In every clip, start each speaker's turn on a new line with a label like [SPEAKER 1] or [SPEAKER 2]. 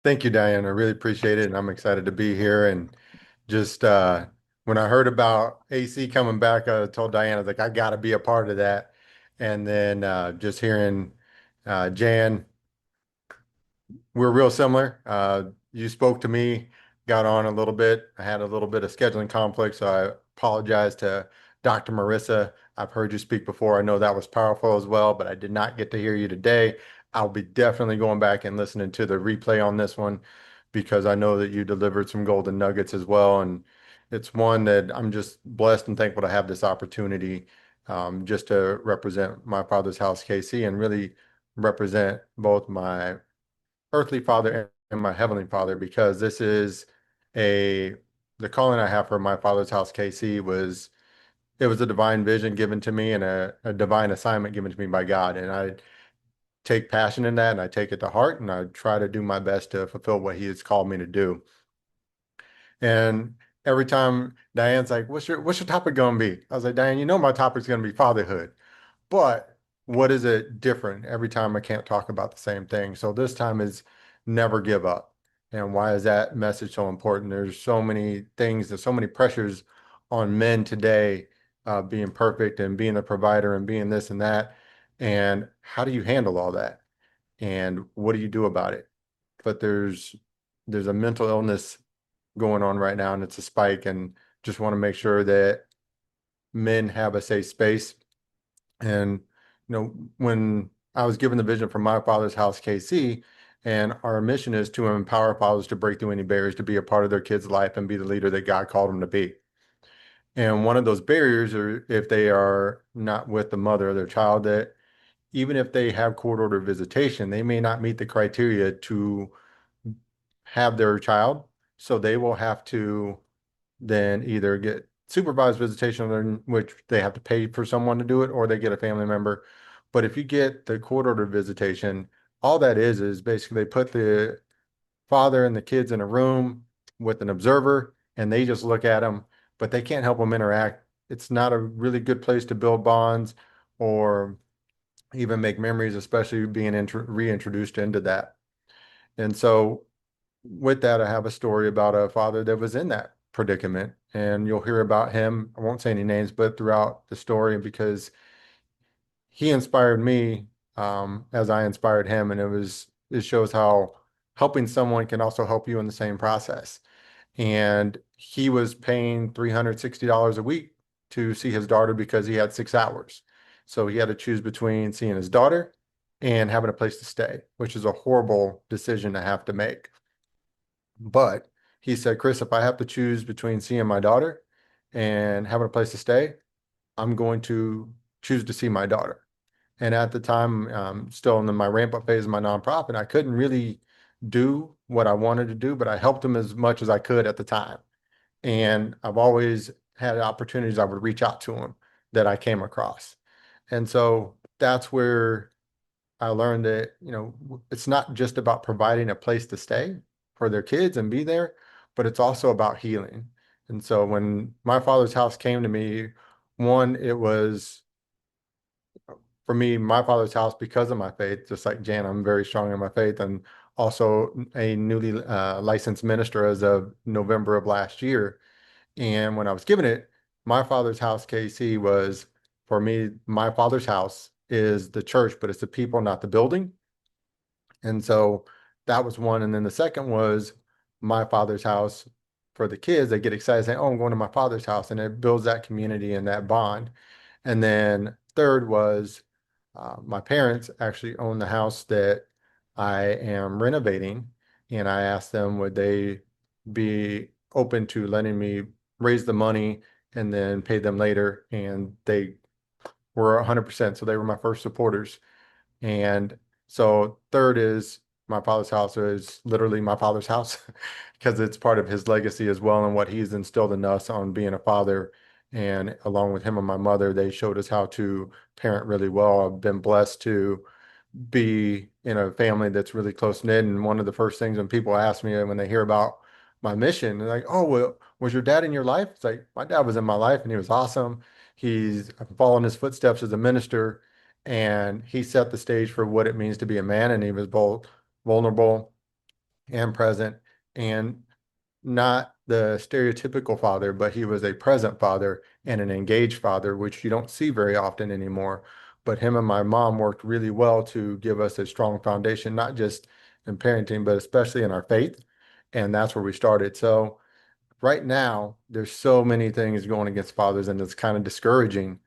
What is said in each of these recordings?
[SPEAKER 1] Thank you, Diane. I really appreciate it, and I'm excited to be here. And just when I heard about AC coming back, I told Diane, I was like, I got to be a part of that. And then just hearing Jan, we're real similar. You spoke to me, got on a little bit. I had a little bit of scheduling conflict, so I apologize to Dr. Marissa. I've heard you speak before. I know that was powerful as well, but I did not get to hear you today. I'll be definitely going back and listening to the replay on this one because I know that you delivered some golden nuggets as well. And it's one that I'm just blessed and thankful to have this opportunity just to represent my father's house, KC, and really represent both my earthly father and my heavenly father because this is a the calling I have for my father's house KC was it was a divine vision given to me and a divine assignment given to me by God, and I take passion in that and I take it to heart and I try to do my best to fulfill what he has called me to do. And every time Diane's like, what's your topic gonna be? I was like, Diane, you know my topic's gonna be fatherhood. But what is it different every time I can't talk about the same thing? So this time is never give up. And why is that message so important? There's so many things, there's so many pressures on men today, being perfect and being a provider and being this and that. And how do you handle all that? And what do you do about it? But there's a mental illness going on right now and it's a spike and just want to make sure that men have a safe space and when I was given the vision from my father's house, KC, and our mission is to empower fathers to break through any barriers to be a part of their kids' life and be the leader that God called them to be. And one of those barriers are if they are not with the mother of their child, that even if they have court order visitation, they may not meet the criteria to have their child. So they will have to then either get supervised visitation, in which they have to pay for someone to do it, or they get a family member. But if you get the court order visitation, all that is basically they put the father and the kids in a room with an observer and they just look at them, but they can't help them interact. It's not a really good place to build bonds or even make memories, especially being reintroduced into that. And so with that, I have a story about a father that was in that predicament, and you'll hear about him. I won't say any names, but throughout the story, because he inspired me as I inspired him, and it shows how helping someone can also help you in the same process. And he was paying $360 a week to see his daughter because he had 6 hours. So he had to choose between seeing his daughter and having a place to stay, which is a horrible decision to have to make. But he said, Chris, if I have to choose between seeing my daughter and having a place to stay, I'm going to choose to see my daughter. And at the time, still in my ramp up phase of my nonprofit, I couldn't really do what I wanted to do, but I helped him as much as I could at the time. And I've always had opportunities I would reach out to him that I came across. And so that's where I learned that, it's not just about providing a place to stay for their kids and be there, but it's also about healing. And so when my father's house came to me, one, it was for me, my father's house because of my faith, just like Jan, I'm very strong in my faith and also a newly licensed minister as of November of last year. And when I was given it, my father's house, KC, was for me, my father's house is the church, but it's the people, not the building. And so that was one. And then the second was my father's house for the kids. They get excited saying, oh, I'm going to my father's house. And it builds that community and that bond. And then third was my parents actually own the house that I am renovating. And I asked them, would they be open to letting me raise the money and then pay them later? And they were 100%. So they were my first supporters. And so third is my father's house is literally my father's house because it's part of his legacy as well and what he's instilled in us on being a father. And along with him and my mother, they showed us how to parent really well. I've been blessed to be in a family that's really close knit. And one of the first things when people ask me when they hear about my mission, they're like, "Oh, well, was your dad in your life?" It's like my dad was in my life, and he was awesome. I've followed his footsteps as a minister, and he set the stage for what it means to be a man. And he was both vulnerable and present, and not the stereotypical father, but he was a present father and an engaged father, which you don't see very often anymore. But him and my mom worked really well to give us a strong foundation, not just in parenting, but especially in our faith. And that's where we started. So right now, there's so many things going against fathers, and it's kind of discouraging.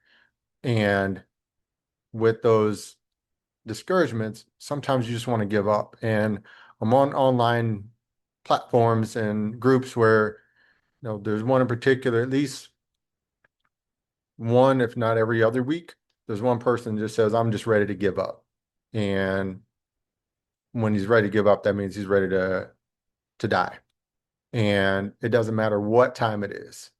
[SPEAKER 1] And with those discouragements, sometimes you just want to give up. And I'm on online platforms and groups where there's one in particular, at least one, if not every other week, there's one person that just says, I'm just ready to give up. And when he's ready to give up, that means he's ready to die. And it doesn't matter what time it is.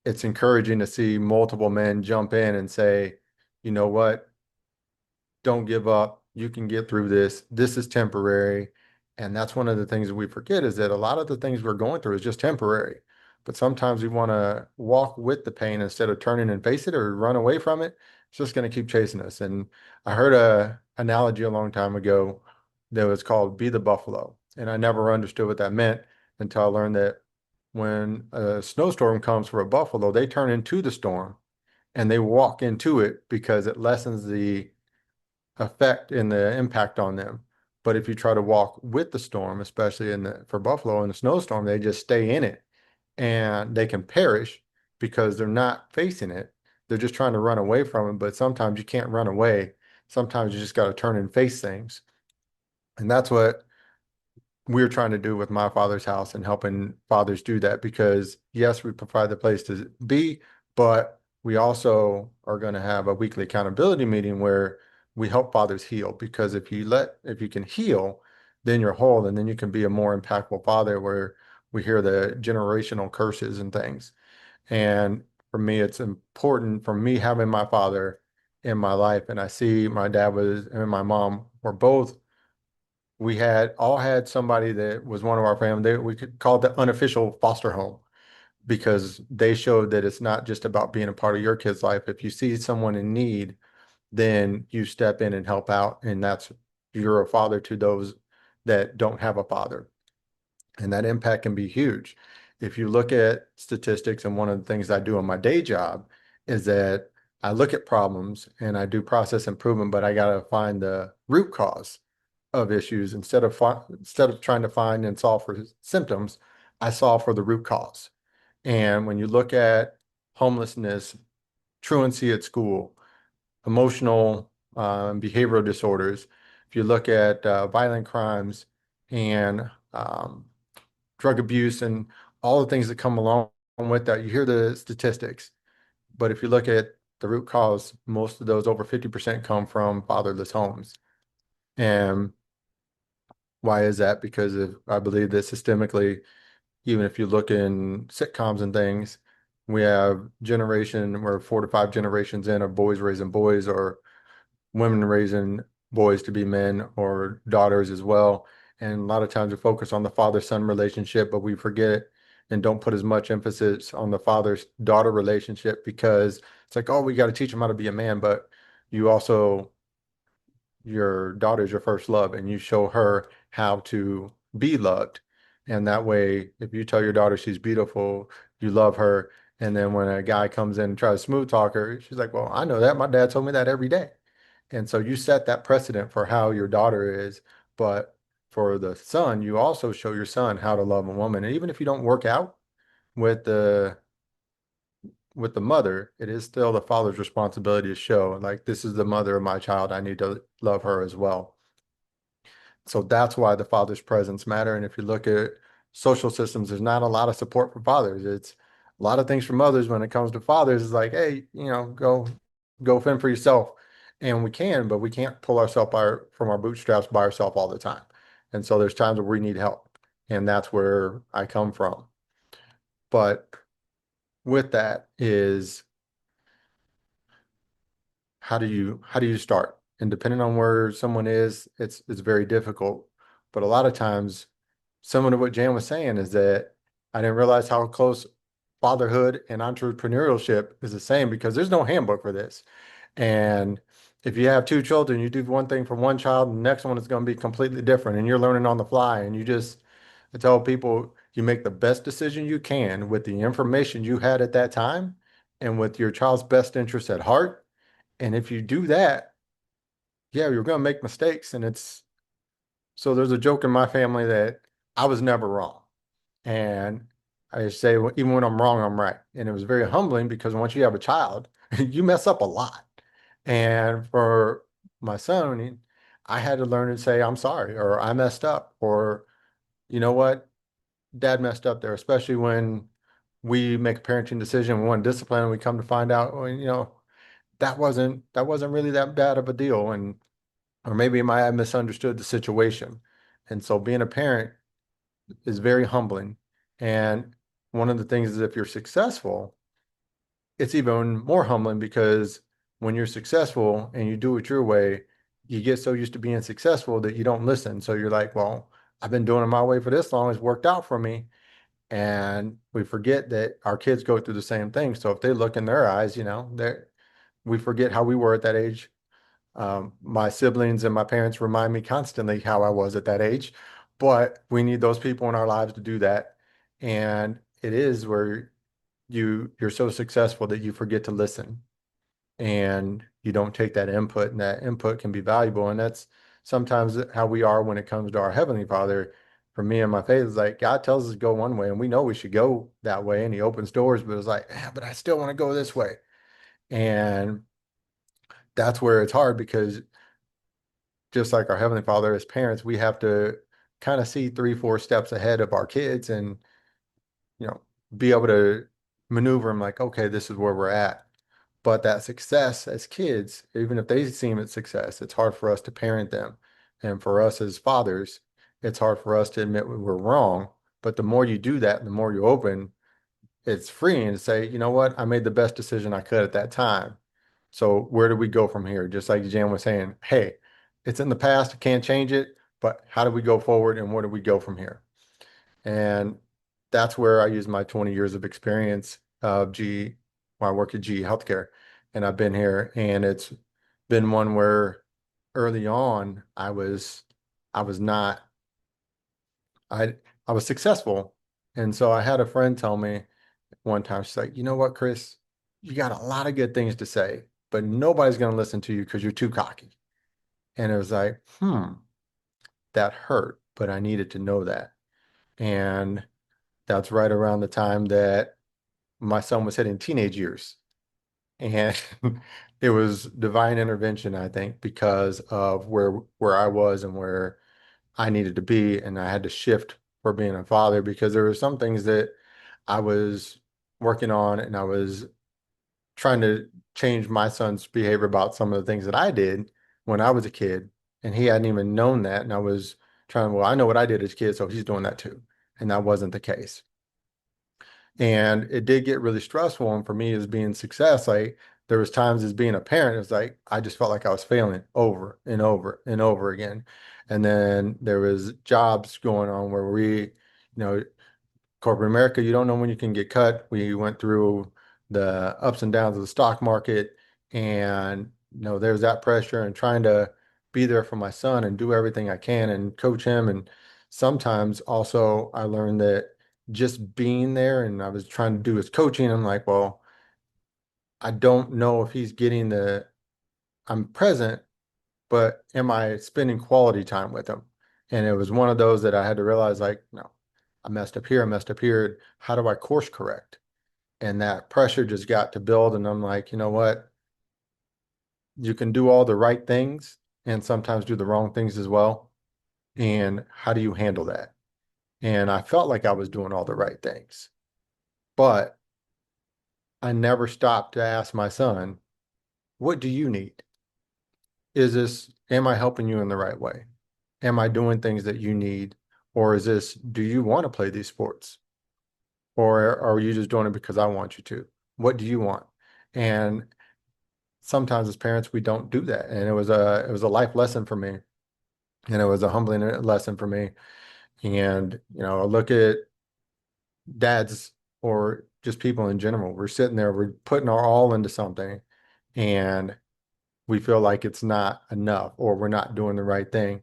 [SPEAKER 1] It's encouraging to see multiple men jump in and say, you know what? Don't give up. You can get through this. This is temporary. And that's one of the things that we forget is that a lot of the things we're going through is just temporary. But sometimes we want to walk with the pain instead of turning and face it or run away from it. It's just going to keep chasing us. And I heard a analogy a long time ago that was called be the buffalo. And I never understood what that meant until I learned that when a snowstorm comes for a buffalo, they turn into the storm and they walk into it because it lessens the effect and the impact on them. But if you try to walk with the storm, especially for buffalo in the snowstorm, they just stay in it and they can perish because they're not facing it. They're just trying to run away from it. But sometimes you can't run away. Sometimes you just got to turn and face things. And that's what we're trying to do with my father's house and helping fathers do that because yes, we provide the place to be, but we also are going to have a weekly accountability meeting where we help fathers heal because if you can heal, then you're whole and then you can be a more impactful father where we hear the generational curses and things. And for me, it's important for me having my father in my life. And I see my dad was and my mom were both we had all had somebody that was one of our family. We could call it the unofficial foster home because they showed that it's not just about being a part of your kid's life. If you see someone in need, then you step in and help out, and that's you're a father to those that don't have a father, and that impact can be huge. If you look at statistics, and one of the things I do on my day job is that I look at problems and I do process improvement, but I got to find the root cause of issues instead of trying to find and solve for symptoms, I solve for the root cause. And when you look at homelessness, truancy at school, emotional behavioral disorders, if you look at violent crimes and drug abuse and all the things that come along with that, you hear the statistics. But if you look at the root cause, most of those over 50% come from fatherless homes. And why is that? Because I believe that systemically, even if you look in sitcoms and things, we have generation, we're 4 to 5 generations in of boys raising boys or women raising boys to be men or daughters as well. And a lot of times we focus on the father-son relationship, but we forget and don't put as much emphasis on the father-daughter relationship because it's like, oh, we got to teach them how to be a man, but you also your daughter's your first love and you show her how to be loved. And that way, if you tell your daughter she's beautiful, you love her. And then when a guy comes in and tries to smooth talk her, she's like, well, I know that. My dad told me that every day. And so you set that precedent for how your daughter is. But for the son, you also show your son how to love a woman. And even if you don't work out with the mother, it is still the father's responsibility to show, like, this is the mother of my child. I need to love her as well. So that's why the father's presence matter. And if you look at social systems, there's not a lot of support for fathers. It's a lot of things for mothers when it comes to fathers is like, hey, go fend for yourself. And we can, but we can't pull ourselves from our bootstraps by ourselves all the time. And so there's times where we need help. And that's where I come from. But with that is how do you start? And depending on where someone is, it's very difficult. But a lot of times, similar to what Jan was saying, is that I didn't realize how close fatherhood and entrepreneurship is the same because there's no handbook for this. And if you have two children, you do one thing for one child, and the next one is going to be completely different, and you're learning on the fly, and you just I tell people you make the best decision you can with the information you had at that time and with your child's best interest at heart. And if you do that, yeah, you're going to make mistakes. And it's so there's a joke in my family that I was never wrong. And I say, well, even when I'm wrong, I'm right. And it was very humbling because once you have a child, you mess up a lot. And for my son, I had to learn to say, I'm sorry, or I messed up, or you know what, dad messed up there, especially when we make a parenting decision, we want discipline, and we come to find out, well, that wasn't really that bad of a deal. And or maybe I misunderstood the situation. And so being a parent is very humbling. And one of the things is if you're successful, it's even more humbling because when you're successful and you do it your way, you get so used to being successful that you don't listen. So you're like, well, I've been doing it my way for this long. It's worked out for me. And we forget that our kids go through the same thing. So if they look in their eyes, we forget how we were at that age. My siblings and my parents remind me constantly how I was at that age, but we need those people in our lives to do that. And it is where you're so successful that you forget to listen and you don't take that input, and that input can be valuable. And that's sometimes how we are when it comes to our Heavenly Father. For me and my faith, is like God tells us to go one way, and we know we should go that way, and He opens doors, but it's like, but I still want to go this way. And that's where it's hard because just like our Heavenly Father, as parents, we have to kind of see 3, 4 steps ahead of our kids and, you know, be able to maneuver them like, okay, this is where we're at. But that success as kids, even if they seem it's success, it's hard for us to parent them. And for us as fathers, it's hard for us to admit we were wrong. But the more you do that, the more you open, it's freeing to say, you know what, I made the best decision I could at that time. So where do we go from here? Just like Jan was saying, hey, it's in the past, I can't change it, but how do we go forward and where do we go from here? And that's where I use my 20 years of experience of GE, when I work at GE Healthcare. And I've been here and it's been one where early on I was not I I was successful. And so I had a friend tell me one time, she's like, you know what, Chris, you got a lot of good things to say, but nobody's going to listen to you because you're too cocky. And it was like, that hurt, but I needed to know that. And that's right around the time that my son was hitting teenage years. And it was divine intervention, I think, because of where I was and where I needed to be. And I had to shift for being a father because there were some things that I was working on and I was trying to change my son's behavior about some of the things that I did when I was a kid. And he hadn't even known that. And I was trying, well, I know what I did as a kid, so he's doing that too. And that wasn't the case. And it did get really stressful. And for me as being success, like there was times as being a parent, it was like I just felt like I was failing over and over and over again. And then there was jobs going on where corporate America, you don't know when you can get cut. We went through the ups and downs of the stock market, and there's that pressure and trying to be there for my son and do everything I can and coach him. And sometimes also I learned that just being there and I was trying to do his coaching, I'm like, well, I don't know if he's getting I'm present, but am I spending quality time with him? And it was one of those that I had to realize, like, no, I messed up here, I messed up here. How do I course correct? And that pressure just got to build. And I'm like, you know what? You can do all the right things and sometimes do the wrong things as well. And how do you handle that? And I felt like I was doing all the right things, but I never stopped to ask my son, what do you need? Am I helping you in the right way? Am I doing things that you need? Or do you want to play these sports? Or are you just doing it because I want you to? What do you want? And sometimes as parents, we don't do that. And it was a life lesson for me. And it was a humbling lesson for me. And, I look at dads or just people in general. We're sitting there, we're putting our all into something, and we feel like it's not enough or we're not doing the right thing.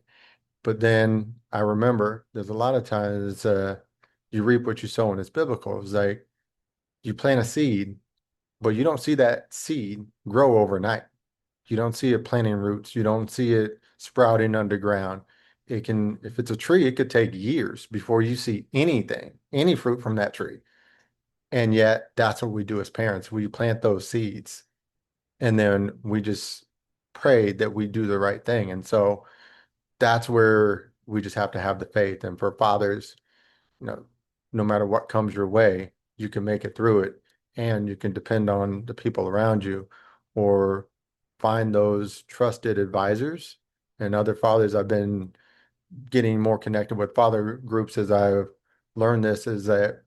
[SPEAKER 1] But then I remember there's a lot of times you reap what you sow, and it's biblical. It's like you plant a seed, but you don't see that seed grow overnight. You don't see it planting roots. You don't see it sprouting underground. It can, if it's a tree, it could take years before you see anything, any fruit from that tree. And yet, that's what we do as parents. We plant those seeds, and then we just pray that we do the right thing. And so that's where we just have to have the faith. And for fathers, you know, no matter what comes your way, you can make it through it, and you can depend on the people around you, or find those trusted advisors and other fathers. I've been getting more connected with father groups as I've learned this, is that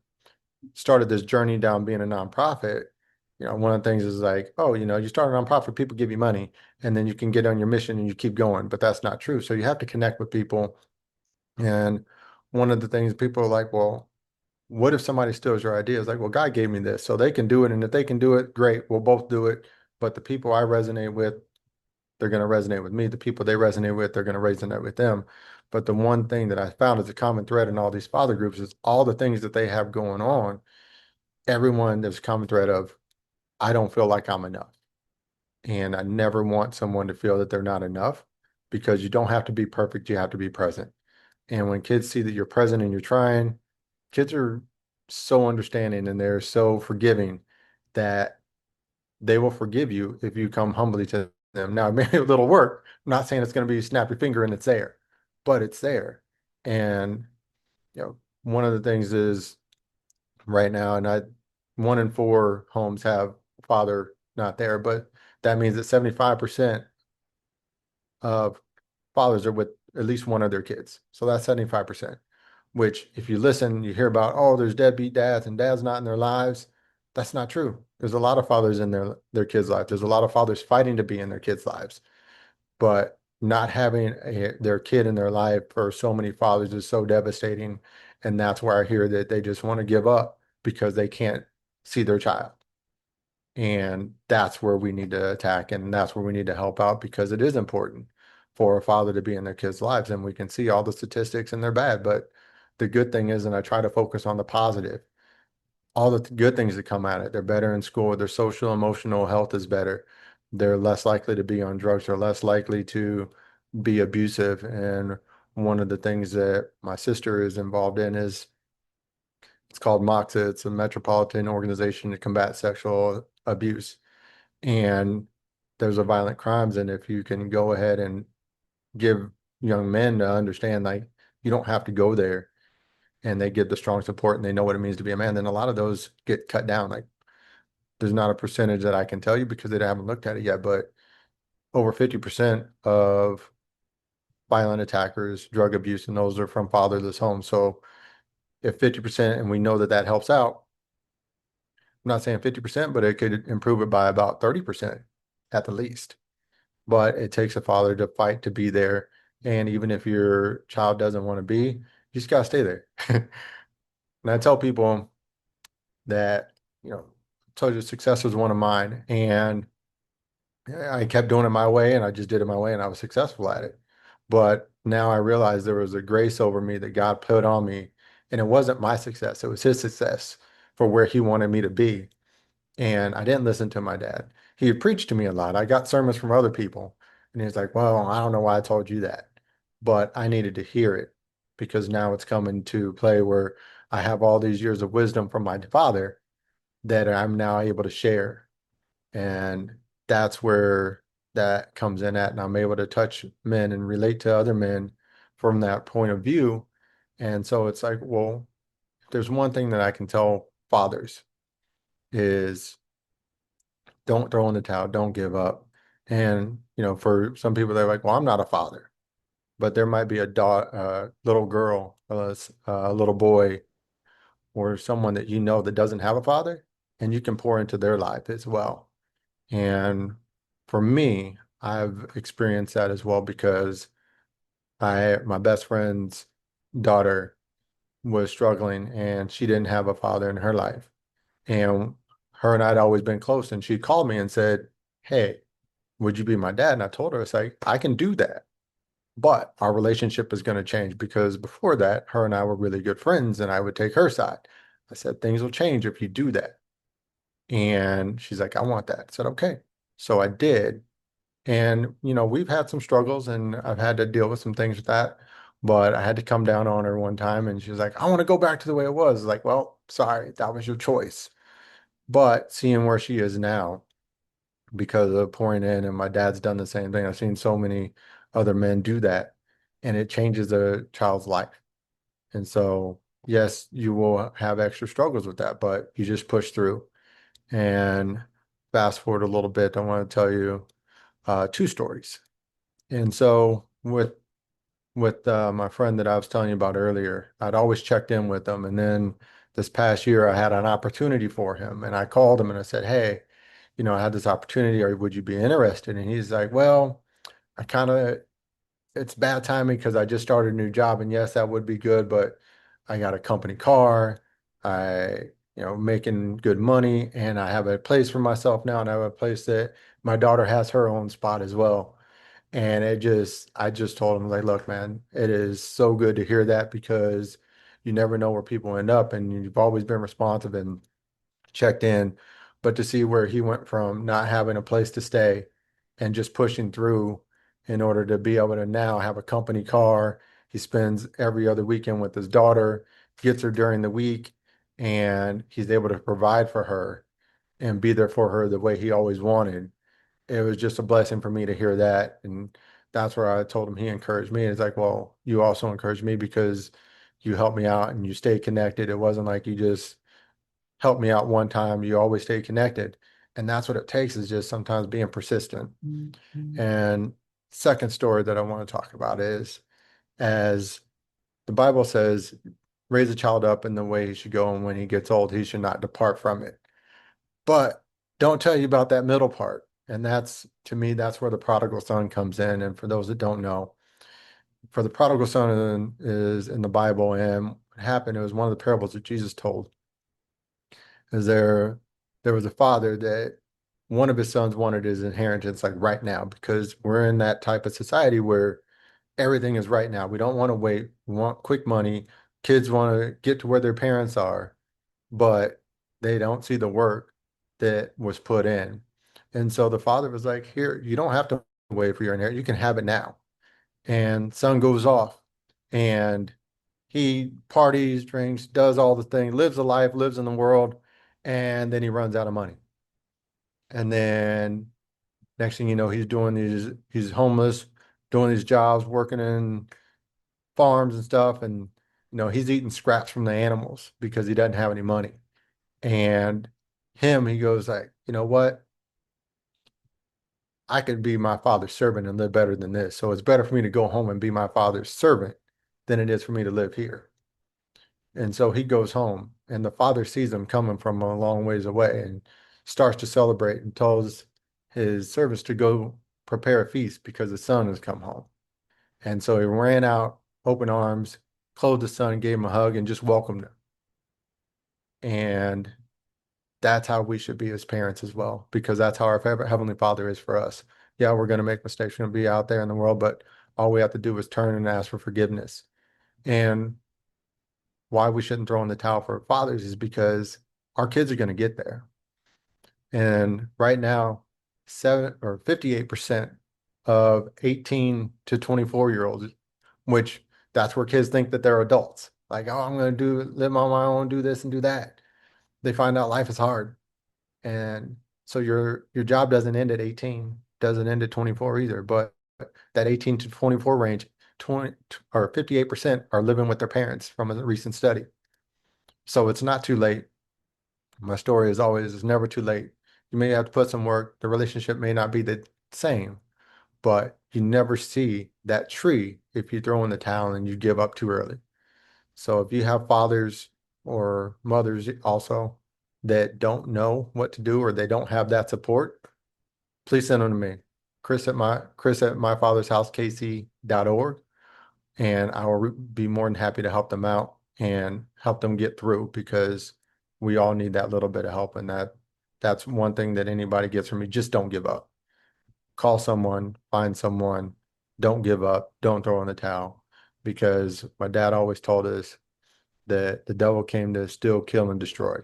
[SPEAKER 1] started this journey down being a nonprofit. One of the things is like, oh, you start a nonprofit, people give you money, and then you can get on your mission and you keep going. But that's not true. So you have to connect with people. And one of the things people are like, well, what if somebody steals your idea? It's like, well, God gave me this, so they can do it. And if they can do it, great, we'll both do it. But the people I resonate with, they're going to resonate with me. The people they resonate with, they're going to resonate with them. But the one thing that I found as a common thread in all these father groups is all the things that they have going on. Everyone, there's a common thread of, I don't feel like I'm enough. And I never want someone to feel that they're not enough, because you don't have to be perfect. You have to be present. And when kids see that you're present and you're trying, kids are so understanding and they're so forgiving that they will forgive you if you come humbly to them. Now, it may be a little work. I'm not saying it's going to be snap your finger and it's there, but it's there. And, one of the things is right now, and 1 in 4 homes have father not there, but that means that 75% of fathers are with at least one of their kids. So that's 75%, which if you listen, you hear about, oh, there's deadbeat dads and dads not in their lives. That's not true. There's a lot of fathers in their kids' lives. There's a lot of fathers fighting to be in their kids' lives, but not having their kid in their life for so many fathers is so devastating. And that's where I hear that they just want to give up because they can't see their child. And that's where we need to attack, and that's where we need to help out, because it is important for a father to be in their kids' lives. And we can see all the statistics and they're bad, but the good thing is, and I try to focus on the positive, all the good things that come out of it. They're better in school, their social emotional health is better. They're less likely to be on drugs, they're less likely to be abusive. And one of the things that my sister is involved in is, it's called MOXA. It's a Metropolitan Organization to Combat Sexual Abuse. And there's a violent crimes. And if you can go ahead and give young men to understand, like, you don't have to go there, and they give the strong support and they know what it means to be a man, then a lot of those get cut down. Like, there's not a percentage that I can tell you because they haven't looked at it yet, but over 50% of violent attackers, drug abuse, and those are from fatherless homes. So if 50%, and we know that that helps out, I'm not saying 50%, but it could improve it by about 30% at the least. But it takes a father to fight to be there. And even if your child doesn't want to be, you just gotta stay there. And I tell people that, I told you success was one of mine. And I kept doing it my way, and I just did it my way, and I was successful at it. But now I realize there was a grace over me that God put on me. And it wasn't my success, it was his success for where he wanted me to be. And I didn't listen to my dad. He had preached to me a lot. I got sermons from other people. And he's like, well, I don't know why I told you that. But I needed to hear it, because now it's coming to play where I have all these years of wisdom from my father that I'm now able to share. And that's where that comes in at. And I'm able to touch men and relate to other men from that point of view. And so it's like, well, if there's one thing that I can tell fathers is, don't throw in the towel, don't give up. And, for some people, they're like, well, I'm not a father, but there might be a little girl, a little boy, or someone that that doesn't have a father, and you can pour into their life as well. And for me, I've experienced that as well, because my best friend's daughter was struggling and she didn't have a father in her life. And her and I had always been close, and she called me and said, hey, would you be my dad? And I told her, it's like, I can do that, but our relationship is going to change because before that, her and I were really good friends and I would take her side. I said, things will change if you do that. And she's like, I want that. I said, okay. So I did. And, we've had some struggles and I've had to deal with some things with that. But I had to come down on her one time and she was like, I want to go back to the way it was. Like, well, sorry, that was your choice. But seeing where she is now, because of pouring in, and my dad's done the same thing. I've seen so many other men do that, and it changes a child's life. And so, yes, you will have extra struggles with that, but you just push through. And fast forward a little bit, I want to tell you two stories. And so, with my friend that I was telling you about earlier, I'd always checked in with him, and then this past year, I had an opportunity for him, and I called him and I said, "Hey, I had this opportunity, or would you be interested?" And he's like, "Well, I kind of, it's bad timing because I just started a new job, and yes, that would be good, but I got a company car, I, making good money, and I have a place for myself now, and I have a place that my daughter has her own spot as well." And I just told him, like, look, man, it is so good to hear that because you never know where people end up, and you've always been responsive and checked in. But to see where he went from not having a place to stay and just pushing through in order to be able to now have a company car. He spends every other weekend with his daughter, gets her during the week, and he's able to provide for her and be there for her the way he always wanted. It was just a blessing for me to hear that. And that's where I told him he encouraged me. It's like, well, you also encouraged me because you helped me out and you stayed connected. It wasn't like you just helped me out one time. You always stay connected. And that's what it takes is just sometimes being persistent. And second story that I want to talk about is as the Bible says, raise a child up in the way he should go, and when he gets old, he should not depart from it. But don't tell you about that middle part. And that's, to me, that's where the prodigal son comes in. And for those that don't know, for the prodigal son is in the Bible. And what happened, it was one of the parables that Jesus told. Is there was a father that one of his sons wanted his inheritance like right now because we're in that type of society where everything is right now. We don't want to wait. We want quick money. Kids want to get to where their parents are, but they don't see the work that was put in. And so the father was like, here, you don't have to wait for your inheritance. You can have it now. And son goes off and he parties, drinks, does all the things, lives a life, lives in the world, and then he runs out of money. And then next thing you know, he's homeless, doing these jobs, working in farms and stuff, and he's eating scraps from the animals because he doesn't have any money. And he goes like, you know what? I could be my father's servant and live better than this. So it's better for me to go home and be my father's servant than it is for me to live here. And so he goes home, and the father sees him coming from a long ways away and starts to celebrate and tells his servants to go prepare a feast because the son has come home. And so he ran out, open arms, clothed the son, gave him a hug, and just welcomed him. And that's how we should be as parents as well, because that's how our Heavenly Father is for us. Yeah, we're going to make mistakes, we're going to be out there in the world, but all we have to do is turn and ask for forgiveness. And why we shouldn't throw in the towel for fathers is because our kids are going to get there. And right now, 58% of 18 to 24-year-olds, which that's where kids think that they're adults. Like, oh, I'm going to live on my own, do this and do that. They find out life is hard. And so your job doesn't end at 18, doesn't end at 24 either. But that 18 to 24 range, 20 or 58% are living with their parents from a recent study. So it's not too late. My story is always, it's never too late. You may have to put some work. The relationship may not be the same, but you never see that tree if you throw in the towel and you give up too early. So if you have fathers or mothers also that don't know what to do or they don't have that support, please send them to me. Chris at myfathershousekc.org, and I will be more than happy to help them out and help them get through because we all need that little bit of help. And that's one thing that anybody gets from me. Just don't give up. Call someone, find someone, don't give up, don't throw in the towel, because my dad always told us that the devil came to steal, kill, and destroy.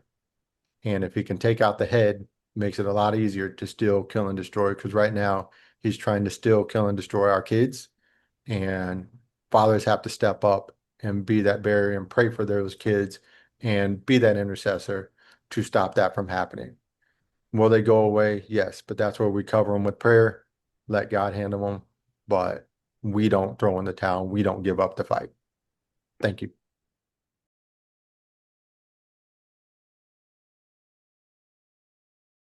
[SPEAKER 1] And if he can take out the head, it makes it a lot easier to steal, kill, and destroy. Because right now he's trying to steal, kill, and destroy our kids. And fathers have to step up and be that barrier and pray for those kids and be that intercessor to stop that from happening. Will they go away? Yes, but that's where we cover them with prayer, let God handle them. But we don't throw in the towel. We don't give up the fight. Thank you.